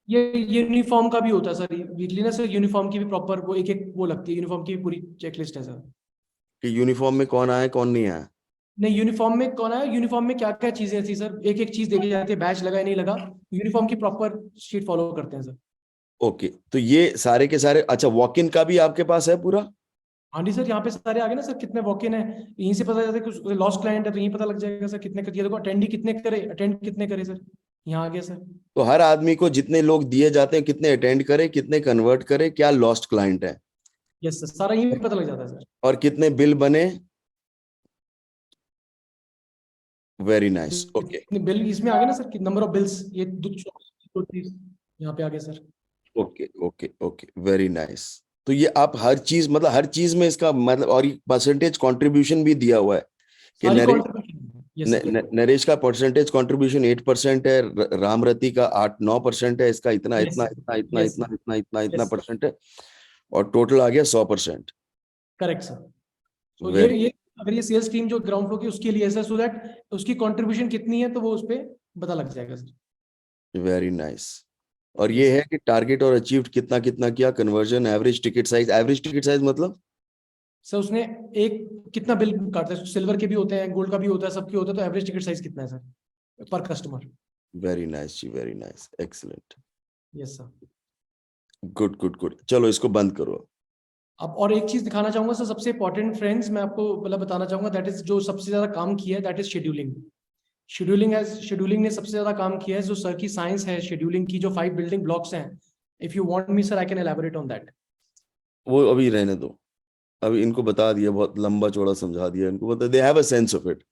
ये यूनिफॉर्म का भी होता है सर वीकली ना सर। यूनिफॉर्म की भी प्रॉपर वो एक वो लगती है, यूनिफॉर्म की भी पूरी चेकलिस्ट है सर। कि यूनिफॉर्म में कौन आया कौन नहीं आया। नहीं यूनिफॉर्म में कौन है, यूनिफॉर्म में क्या क्या चीजें थी सर, एक एक चीज देखी जाती है, बैच लगा नहीं लगा, यूनिफॉर्म की प्रॉपर शीट फॉलो करते हैं सर। ओके, तो ये सारे के सारे, अच्छा वॉक इन का भी आपके पास है पूरा? हाँ जी सर, यहाँ पे सारे आ गए ना सर, कितने वॉक इन है यहीं से पता जाता है कि लॉस्ट क्लाइंट है तो यहीं पता लग जाएगा सर कितने कर, देखो अटेंडी कितने करे, अटेंड कितने करे सर, यहाँ आ गया सर। तो हर आदमी को जितने लोग दिए जाते हैं, कितने अटेंड करे, कितने कन्वर्ट करे, क्या लॉस्ट क्लाइंट है, यस सर, सारा यहीं पता लग जाता है सर। और कितने बिल बने। वेरी नाइस, ओके बिल इसमें आ गया ना सर कि नंबर ऑफ बिल्स, ये यहाँ पे आ गया sir. Okay okay okay, very nice. तो ये आप हर चीज, मतलब हर चीज में इसका मतलब, और परसेंटेज कंट्रीब्यूशन भी दिया हुआ है कि सारी Naresh, contribution, Yes, sir. Naresh का परसेंटेज कंट्रीब्यूशन 8% है, रामरती का 8-9% है, इसका इतना Yes, इतना sir. इतना इतना Yes, इतना sir. इतना इतना इतना Yes. परसेंट है, और टोटल आ गया 100%। Correct sir. तो Very- ये अगर ये सेल्स टीम जो ग्राउंड फ्लोर की उसके लिए है सर, सो दैट उसकी कंट्रीब्यूशन कितनी है तो वो उस पे पता लग जाएगा सर। Very nice. और ये है कि टारगेट और अचीव्ड कितना कितना किया, कन्वर्जन, एवरेज टिकट साइज मतलब सर उसने एक कितना बिल काटता है, सिल्वर के भी होते हैं, गोल्ड का भी होता है, सबके होता है, तो एवरेज टिकट साइज कितना है सर पर कस्टमर? वेरी नाइस जी, very nice, excellent, yes sir. Good good good. चलो इसको बंद करो। अब और एक चीज दिखाना चाहूंगा सर, सबसे इंपॉर्टेंट फ्रेंड्स मैं आपको मतलब बताना चाहूंगा, दैट इज जो सबसे ज्यादा काम किया है, दैट इज शेड्यूलिंग। शेड्यूलिंग ने सबसे ज्यादा काम किया है, जो सर की साइंस है शेड्यूलिंग की, जो 5 बिल्डिंग ब्लॉक्स हैं। If you want me sir, I can elaborate on that. वो अभी रहने दो, अभी इनको बता दिया, बहुत लंबा चौड़ा समझा दिया इनको, बता, they have a sense of it.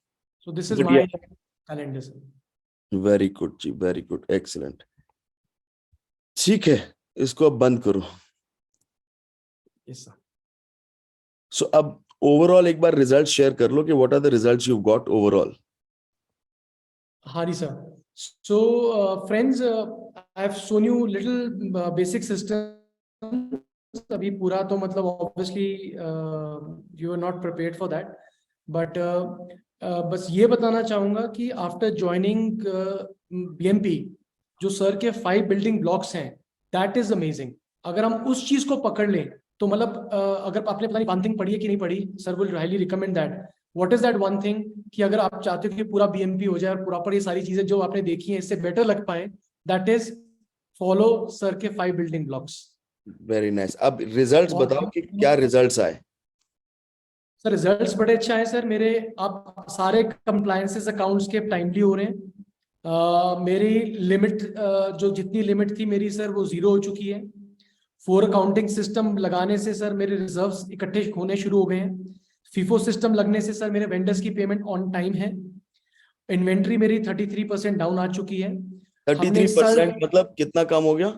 So this is But my calendar sir. Very good जी, वेरी गुड, एक्सीलेंट। ठीक है, इसको अब बंद करो। Yes sir. सो अब ओवरऑल एक बार रिजल्ट शेयर कर लो कि what are the results you got overall. हाँ जी sir. So friends, I have shown you little basic system. अभी पूरा तो मतलब obviously you are not prepared for that, but बस ये बताना चाहूंगा कि आफ्टर ज्वाइनिंग बीएमपी, जो सर के 5 बिल्डिंग ब्लॉक्स हैं, दैट इज अमेजिंग। अगर हम उस चीज को पकड़ लें तो मतलब अगर आपने पता नहीं वन थिंग पढ़ी है कि नहीं पढ़ी, sir will highly recommend that. What is that one thing, कि अगर आप चाहते हो कि पूरा बीएमपी हो जाए और प्रॉपर ये सारी चीजें जो आपने देखी हैं इससे बेटर लग पाए, दैट इज फॉलो सर के 5 बिल्डिंग ब्लॉक्स। Very nice. अब रिजल्ट्स और बताओ कि क्या रिजल्ट्स आए। सर रिजल्ट्स बड़े अच्छा है सर मेरे। आप सारे कंप्लायंसेस अकाउंट्स के टाइमली हो रहे हैं। मेरी लिमिट जो जितनी लिमिट थी मेरी सर, वो 0 हो चुकी है। 4 अकाउंटिंग सिस्टम लगाने से सर मेरे रिजर्व्स इकट्ठे होने शुरू हो गए हैं। फीफो सिस्टम लगने से सर मेरे वेंडर्स की पेमेंट ऑन टाइम है। इन्वेंट्री मेरी 33% डाउन आ चुकी है। हमने इस साल 33% मतलब कितना कम हो गया?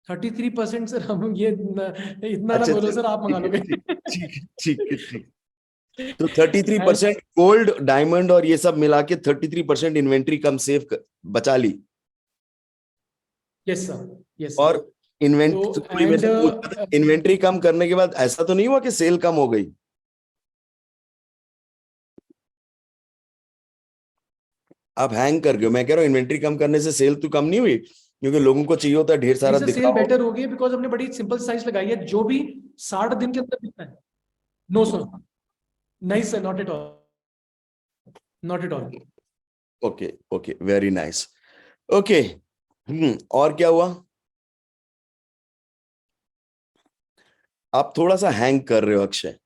33% सर, हम ये इतना ना अच्छा बोलो अच्छा, सर, आप मंगा ठीक है लोगे। ठीक ठीक है ठीक है ठीक। तो 33% गोल्ड डायमंड और ये सब मिला के 33% इन्वेंट्री कम बचा ली। यस सर, यस और सर। इन्वेंट्री तो कोई मेरे से पूछता था, इन्वेंट्री कम करने के बाद ऐसा तो नहीं हुआ कि सेल कम हो गई? आप हैंग कर गए। मैं कह रहा हूँ इन्वेंट्री कम करने से सेल तो कम नहीं हुई, क्योंकि लोगों को चाहिए होता है ढेर सारा सर सेल दिखाओ। बेटर हो गई बिकॉज हमने बड़ी सिंपल साइज लगाई है, जो भी 60 दिन के अंदर बिकता है। नो सर, नहीं sir, not at all, not at all. Okay okay, very nice. Okay, और क्या हुआ? आप थोड़ा सा हैंग कर रहे हो अक्षय।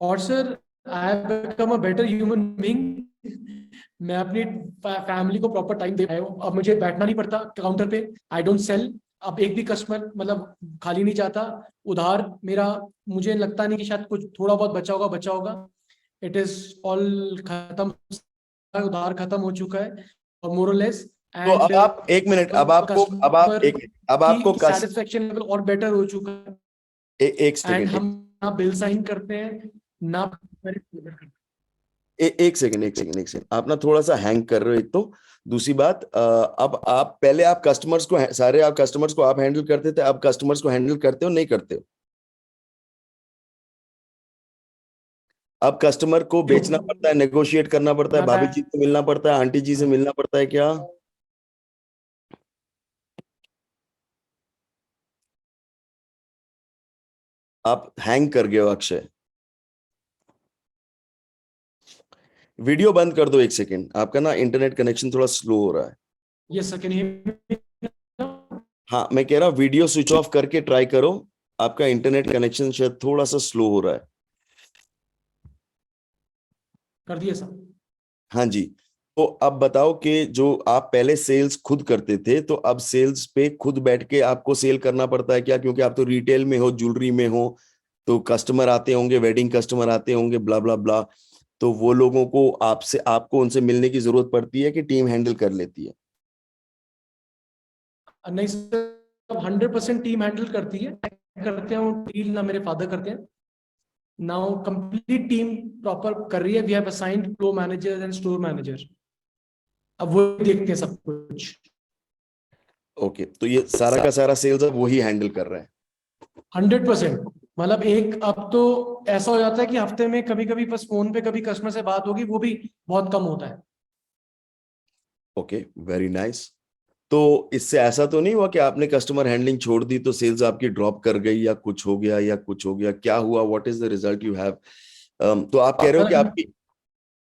और sir I have become a better human being. मैं अपनी फैमिली को प्रॉपर टाइम दे पाया हूँ। अब मुझे बैठना नहीं पड़ता काउंटर पे। I don't sell. अब एक भी कस्टमर मतलब खाली नहीं जाता। उधार मेरा, मुझे लगता नहीं कि शायद कुछ थोड़ा बहुत बचा होगा। इट इज ऑल खत्म, उधार खत्म हो चुका है और मोरलेस। तो एंड अब आप एक मिनट, कस्टमर अब आपको की सेटिस्फेक्शन लेवल और बेटर हो चुका है। एक एंड सेकंड, हम ना बिल साइन करते हैं ना। एक सेकंड एक सेकंड एक सेकंड, आप ना थोड़ा सा हैंग कर रहे हो। एक तो दूसरी बात, अब आप पहले आप कस्टमर्स को सारे आप कस्टमर्स को आप हैंडल करते थे, अब कस्टमर्स को हैंडल करते हो नहीं करते हो? अब कस्टमर को बेचना पड़ता है, नेगोशिएट करना पड़ता है, भाभी जी से मिलना पड़ता है, आंटी जी से मिलना पड़ता है क्या? आप हैंग कर गए हो अक्षय। वीडियो बंद कर दो एक सेकंड, आपका ना इंटरनेट कनेक्शन थोड़ा स्लो हो रहा है। Yes sir, can you? हाँ, मैं कह रहा हूँ वीडियो स्विच ऑफ करके ट्राई करो, आपका इंटरनेट कनेक्शन शायद थोड़ा सा स्लो हो रहा है। कर दिया सर। हाँ जी। तो अब बताओ कि जो आप पहले सेल्स खुद करते थे, तो अब सेल्स पे खुद बैठ के आपको सेल करना पड़ता है क्या? क्योंकि आप तो रिटेल में हो, ज्वेलरी में हो, तो कस्टमर आते होंगे, वेडिंग कस्टमर आते होंगे, ब्ला ब्ला ब्ला, तो वो लोगों को आपको उनसे मिलने की जरूरत पड़ती है कि टीम हैंडल कर लेती है? नहीं सर, 100% टीम हैंडल करती है। करते हैं वो डील ना मेरे फादर करते हैं। नाउ कंप्लीट टीम प्रॉपर कर रही है. We have assigned flow manager and store manager. अब वो देखते हैं सब कुछ. ओके, तो ये सारा का सारा सेल्स अब वही हैंडल कर रहे हैं. 100%. मतलब एक अब तो ऐसा हो जाता है कि हफ्ते में कभी कभी बस फोन पे कभी कस्टमर से बात होगी, वो भी बहुत कम होता है. Okay, very nice. तो इससे ऐसा तो नहीं हुआ कि आपने कस्टमर हैंडलिंग छोड़ दी तो सेल्स आपकी ड्रॉप कर गई या कुछ हो गया, क्या हुआ? What is the result you have? तो आप कह रहे हो कि आपकी,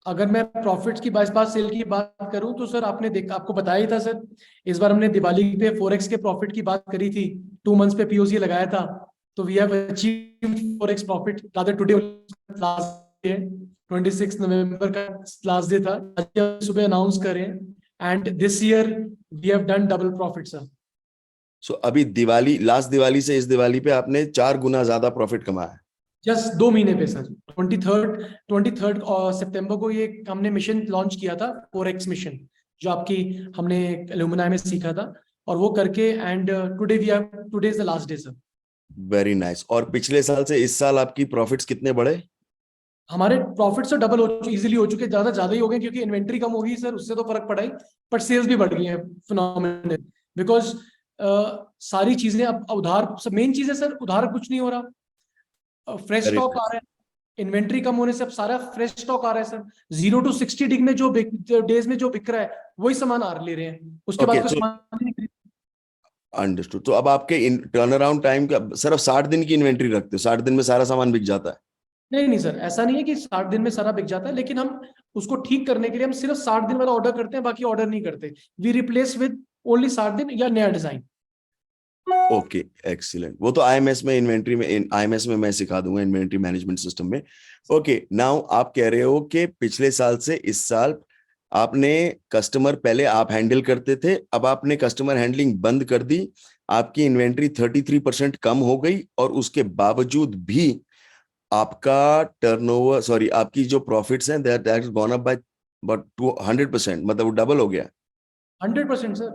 अगर मैं प्रॉफिट्स की 22 सेल की बात करूं तो सर आपने देखा, आपको बताया ही था सर, इस बार हमने दिवाली पे फोरेक्स के प्रॉफिट की बात करी थी. 2 मंथ्स पे पीओसी लगाया था. तो we have achieved forex profit. Rather today last day 26 नवंबर का लास्ट डे था. आज सुबह अनाउंस करें and this year we have done double profit sir. So अभी दिवाली, लास्ट दिवाली से इस दिवाली पे आपने 4 गुना ज्यादा प्रॉफिट कमाया है. जस्ट 2 महीने पे सर. 23 सितंबर को ये हमने मिशन लॉन्च किया था, फोरेक्स मिशन, जो आपकी हमने एल्यूमिनाई में सीखा था, और वो करके and today is the last day sir. Very nice. और पिछले साल से इस साल आपकी प्रॉफिट्स कितने बढ़े? हमारे प्रॉफिट से डबल इजीली हो चुके, ज्यादा ही हो गए, क्योंकि इन्वेंट्री कम होगी सर, उससे तो फर्क पड़ा ही, पर सेल्स भी बढ़ गई है फिनोमिनल. बिकॉज सारी चीजें अब उधार, मेन चीज है सर, उधार कुछ नहीं हो रहा. फ्रेश Very स्टॉक आ रहा है. इन्वेंट्री कम होने से अब सारा फ्रेश स्टॉक आ रहा है सर. 0 to 60 डिग में जो डेज में जो बिक रहा है वही सामान आ ले रहे हैं. उसके बाद Okay, कोई so सामान नहीं. अंडरस्टूड. तो अब आपके टर्न अराउंड टाइम का सिर्फ 60 दिन की इन्वेंट्री रखते हो, 60 दिन में सारा सामान बिक जाता है? नहीं सर, ऐसा नहीं है कि 60 दिन में सारा बिक जाता है, लेकिन हम उसको ठीक करने के लिए हम सिर्फ 60 दिन वाला ऑर्डर करते हैं, बाकी ऑर्डर नहीं करते. वी रिप्लेस विद ओनली 60 दिन या नया डिजाइन. Okay, excellent. वो तो आईएमएस में, इन्वेंट्री में, आईएमएस में मैं सिखा दूंगा, इन्वेंट्री मैनेजमेंट सिस्टम में. ओके, नाउ आप कह रहे हो कि पिछले साल से इस साल आपने कस्टमर, पहले आप हैंडल करते थे, अब आपने कस्टमर हैंडलिंग बंद कर दी, आपकी इन्वेंट्री 33% कम हो गई, और उसके बावजूद भी आपका टर्नओवर, सॉरी, आपकी जो प्रॉफिट्स हैं that has gone up by about 200%, मतलब वो डबल हो गया. 100% सर.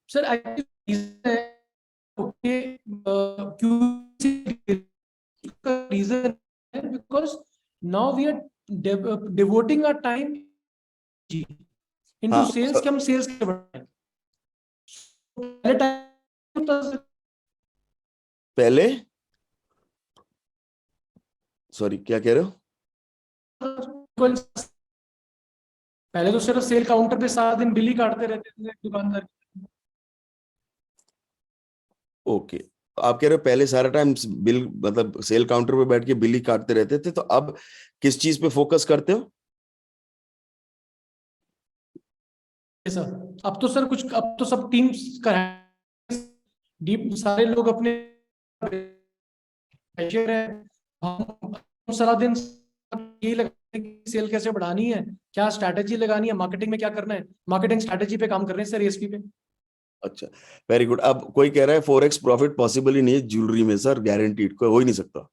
सर एक्चुअली रीजन है because now we are devoting our time into हाँ, सेल्स, कि हम सेल्स के बढ़ाएं. पहले टाइम पहले, सॉरी क्या कह रहे हो? पहले तो सिर्फ सेल काउंटर पे सारा दिन बिल ही काटते रहते थे दुकानदार. ओके, आप कह रहे हो पहले सारा टाइम बिल, मतलब सेल काउंटर पे बैठ के बिल ही काटते रहते थे, तो अब किस चीज पे फोकस करते हो? सर अब तो सर कुछ, अब तो सब टीम कर डीप, सारे लोग अपने है. हम सारा दिन यही लगा कि सेल कैसे बढ़ानी है, क्या स्ट्रैटेजी लगानी है, मार्केटिंग में क्या करना है, मार्केटिंग स्ट्रैटेजी पे काम कर रहे हैं सर, एएसपी पे. अच्छा, वेरी गुड. अब कोई कह रहा है फॉरेक्स प्रॉफिट पॉसिबल ही नहीं है ज्वेलरी में सर, गारंटीड, कोई हो ही नहीं सकता.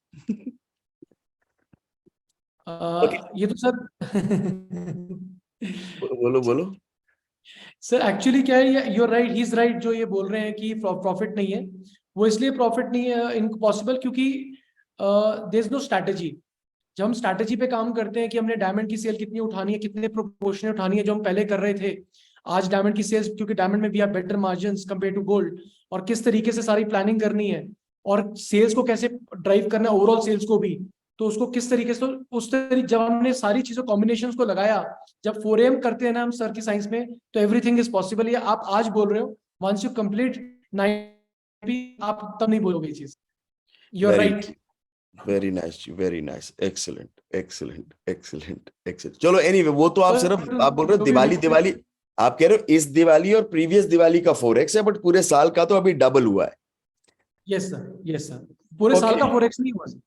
ये तो सर बोलो बोलो. सर एक्चुअली क्या है, you are right, he is right, जो ये बोल रहे हैं कि प्रॉफिट नहीं है, वो इसलिए प्रॉफिट नहीं है इम्पॉसिबल क्योंकि देयर इज नो स्ट्रैटेजी. जब हम स्ट्रैटेजी पे काम करते हैं कि हमने डायमंड की सेल कितनी उठानी है, कितने प्रोपोर्शन उठानी है, जो हम पहले कर रहे थे, आज डायमंड की सेल्स, क्योंकि डायमंड में we have better margins compare to gold, और किस तरीके से सारी प्लानिंग करनी है, और सेल्स को कैसे ड्राइव करना है, ओवरऑल सेल्स को भी, तो उसको किस तरीके से, तो उस तरीके जब हमने सारी चीजों कॉम्बिनेशंस को लगाया, जब 4AM करते हैं ना हम सर की साइंस में, तो एवरीथिंग इज पॉसिबल. ये आप आज बोल रहे हो, वंस यू कंप्लीट 90 आप तब नहीं बोलोगे ये चीज. You are right. Very nice, very nice, excellent excellent excellent excellent. चलो एनीवे, वो तो आप सिर्फ, आप बोल रहे हो दिवाली दिवाली, आप कह रहे हो इस दिवाली और प्रीवियस दिवाली का फोरेक्स है, बट पूरे साल का तो अभी डबल हुआ है. यस सर, पूरे साल का फोरेक्स नहीं हुआ सर.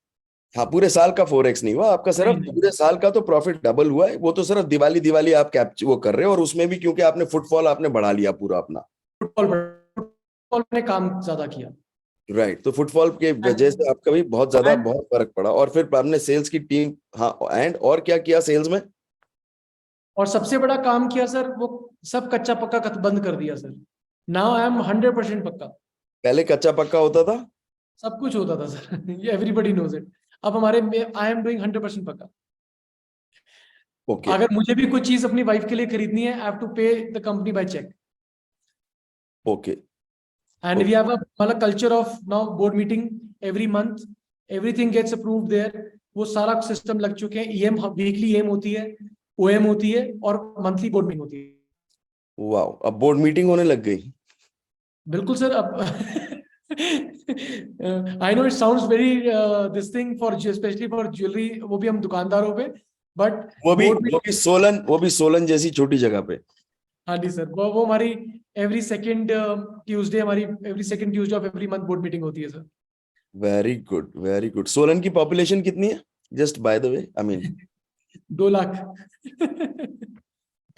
हाँ, पूरे साल का फोरेक्स नहीं हुआ आपका, सिर्फ नहीं. पूरे साल का तो प्रॉफिट डबल हुआ है. वो तो सिर्फ दिवाली दिवाली आप कैप्चर वो कर रहे हो, और उसमें भी क्योंकि आपने फुटफॉल आपने बढ़ा लिया पूरा अपना. फुटबॉल ने काम ज्यादा किया. राइट, तो फुटफॉल के वजह से आपका भी बहुत ज्यादा बहुत फर्क पड़ा, और फिर आपने सेल्स की टीम, हाँ, एंड और क्या किया सेल्स में? और सबसे बड़ा काम किया सर, वो सब कच्चा पक्का बंद कर दिया सर. नाउ आई एम 100% पक्का. पहले कच्चा पक्का होता था. सब कुछ होता था सर. Everybody knows it. अब हमारे आई एम डूइंग 100% पक्का। ओके अगर मुझे भी कुछ चीज अपनी वाइफ के लिए खरीदनी है, I have to pay the company by cheque. Okay and we have a मतलब culture of now board meeting every month, everything gets approved there. वो सारा सिस्टम लग चुके हैं। ईएम वीकली ईएम होती है, ओएम होती है और मंथली बोर्ड मीटिंग होती है। वाओ, अब बोर्ड मीटिंग होने लग गई। बिल्कुल सर। अब I know it sounds very this thing for specially for jewellery, वो भी हम दुकानदारों पे, बट वो भी सोलन जैसी छोटी जगह पे। हाँ जी सर, वो हमारी एवरी सेकंड ट्यूसडे, हमारी every second Tuesday of every month board meeting होती है sir. Very good very good. Solan की पॉपुलेशन कितनी है, just by the way, I mean? 2 lakh.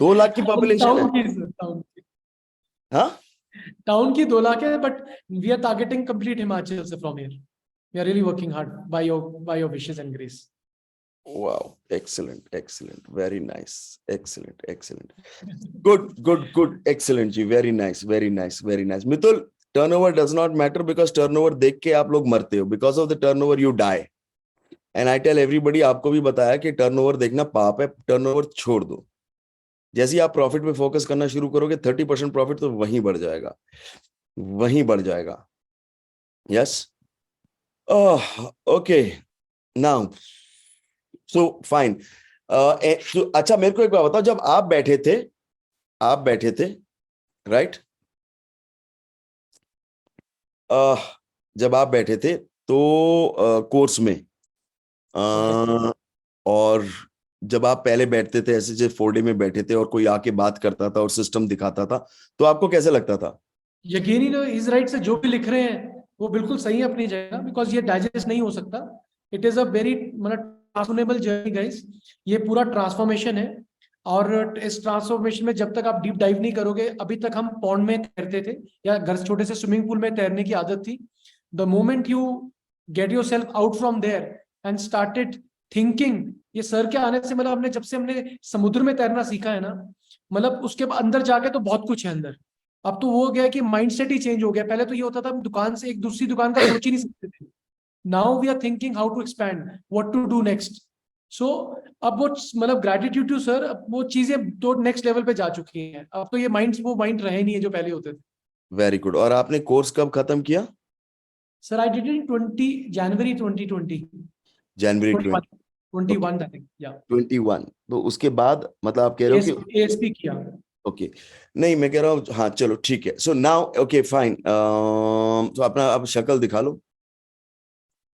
2 lakh की पॉपुलेशन है? टाउन की सर, टाउन की। हाँ, टाउन की 2 लाख है, but we are targeting complete Himachal से from here. We are really working hard by your wishes and grace. wow, excellent, very nice, excellent, good, excellent जी, very nice. Mitul, turnover does not matter because turnover देख के आप लोग मरते हो, because of the turnover you die, and I tell everybody, आपको भी बताया कि turnover देखना पाप है, turnover छोड़ दो। जैसे ही आप प्रॉफिट पे फोकस करना शुरू करोगे, 30% प्रॉफिट तो वहीं बढ़ जाएगा। Yes, okay, now so fine. अच्छा, मेरे को एक बात बताओ, जब आप बैठे थे राइट, जब आप बैठे थे तो कोर्स में, और जब आप पहले बैठते थे ऐसे जैसे 4D में बैठे थे और कोई आके बात करता था और सिस्टम दिखाता था, तो आपको कैसे लगता था? यकीनी नो इज राइट से जो भी लिख रहे हैं वो बिल्कुल सही है अपनी जगह, बिकॉज ये डाइजेस्ट नहीं हो सकता। इट इज अ वेरी मतलब ट्रांसफॉर्मेबल जर्नी गाइस। ये पूरा ट्रांसफॉर्मेशन है, और इस ट्रांसफॉर्मेशन में जब तक आप डीप डाइव नहीं करोगे, अभी तक हम पॉन्ड में तैरते थे या घर छोटे से स्विमिंग पूल में तैरने की आदत थी। The moment you get yourself out from there and started thinking, ये सर के आने से मतलब हमने जब से हमने समुद्र में तैरना सीखा है ना, मतलब उसके अंदर जाके तो बहुत कुछ है अंदर। अब तो वो हो गया कि माइंडसेट ही चेंज हो गया। पहले तो ये होता था हम दुकान से एक दूसरी दुकान का सोच ही नहीं सकते थे। Now we are thinking how to expand, what to do next. So अब वो मतलब ग्रेटिट्यूड टू सर, अब वो चीजें तो नेक्स्ट लेवल पे जा चुकी हैं। अब तो ये वो माइंड रहे नहीं है जो पहले होते थे। Very good. और आपने कोर्स कब खत्म किया? Sir I did in January 2020। January 21 I think, या 21। तो उसके बाद मतलब आप कह रहे हो कि एएसपी किया। ओके, नहीं मैं कह रहा हूँ, हाँ चलो ठीक है। सो नाउ ओके फाइन, तो अपना अब शक्ल दिखा लो।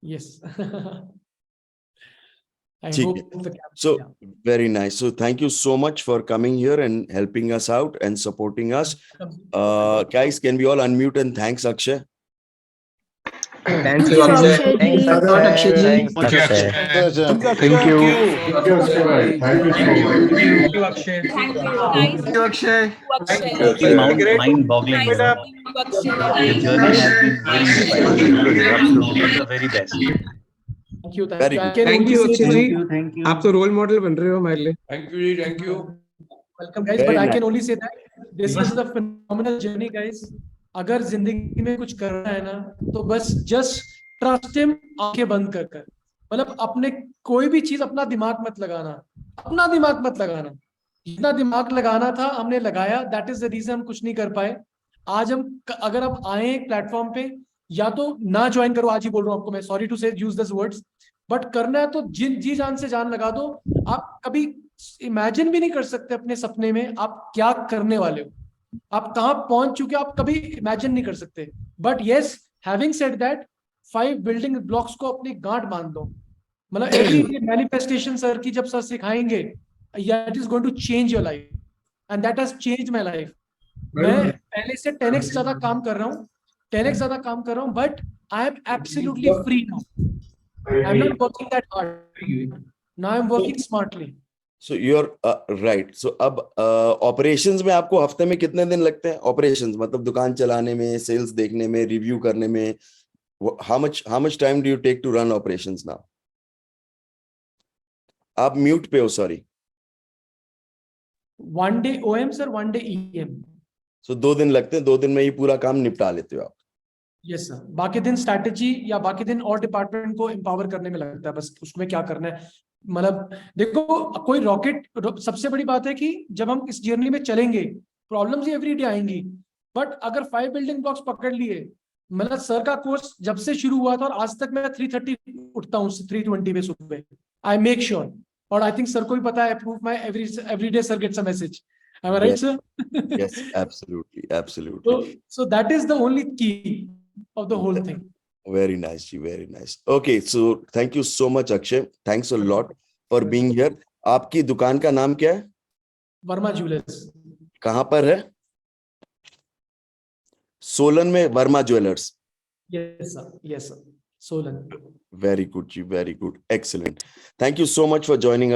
यस। ठीक है, so very nice, so thank you so much for coming here and helping us out and supporting us. Guys, can we all unmute and thanks Akshay? Thanks Akshay. Thanks Akshay. Thanks Akshay. Thank you. Thank you Akshay. Thank you so much. Thank you Akshay. Thank you, Akshay. Mind-boggling. Your journey has been very inspiring. Absolutely, the very best. Thank you, Very good. Thank you Akshay ji. Thank you. आप तो role model बन रहे हो हमारे लिए। Thank you, thank you. Welcome guys, Very but I nice. can only say that this is a phenomenal journey guys. अगर जिंदगी में कुछ करना है ना, तो बस जस्ट ट्रस्ट हिम, आंखें बंद कर कर। मतलब अपने कोई भी चीज अपना दिमाग मत लगाना, अपना दिमाग मत लगाना। जितना दिमाग लगाना था हमने लगाया, दैट इज द रीजन हम कुछ नहीं कर पाए। आज हम अगर आप आए प्लेटफॉर्म पे, या तो ना ज्वाइन करो, आज ही बोल रहा हूँ आपको मैं, सॉरी टू से यूज दिस वर्ड्स, बट करना है तो जी जान से जान लगा दो। आप कभी इमेजिन भी नहीं कर सकते अपने सपने में आप क्या करने वाले हो, आप कहां पहुंच चुके हो, आप कभी इमेजिन नहीं कर सकते। But yes, having said that, 5 building blocks को अपनी गांठ बांध दो। मतलब एवरी मैनिफेस्टेशन सर की जब सर सिखाएंगे, it is going to change your life, and that has changed my life. मैं पहले से 10x ज्यादा काम कर रहा हूँ, 10x ज्यादा काम कर रहा हूँ, but I am absolutely free now. I am not working that hard, now I am working smartly. So you're right. So अब operations में आपको हफ्ते में कितने दिन लगते हैं? Operations मतलब दुकान चलाने में, sales देखने में, review करने में, how much time do you take to run operations now? आप mute पे हो, sorry. 1 day OM sir, 1 day EM। So 2 दिन लगते हैं, 2 दिन में ही पूरा काम निपटा लेते हो आप? यस सर, बाकी दिन स्ट्रैटेजी या बाकी दिन और डिपार्टमेंट को एम्पावर करने में लगता है, बस उसमें क्या करना है। मतलब देखो कोई रॉकेट, सबसे बड़ी बात है कि जब हम इस जर्नी में चलेंगे प्रॉब्लम्स ही एवरी डे आएंगी, बट अगर 5 बिल्डिंग ब्लॉक्स पकड़ लिए, मतलब सर का कोर्स जब से शुरू हुआ था और आज तक मैं 3:30 उठता हूँ 3:20 पे सुबह, आई मेक श्योर, और आई थिंक सर को भी पता है, proof my every day sir gets a message, am I right Yes. sir? Yes, absolutely. So that is the only key of the whole thing. Very nice, ji, very nice. Okay, so thank you so much, Akshay. Thanks a lot for being here. आपकी दुकान का नाम क्या है? Verma jewellers. कहाँ पर है? सोलन में Verma jewellers. Yes sir, Solan. Very good, ji, very good. Excellent. Thank you so much for joining us.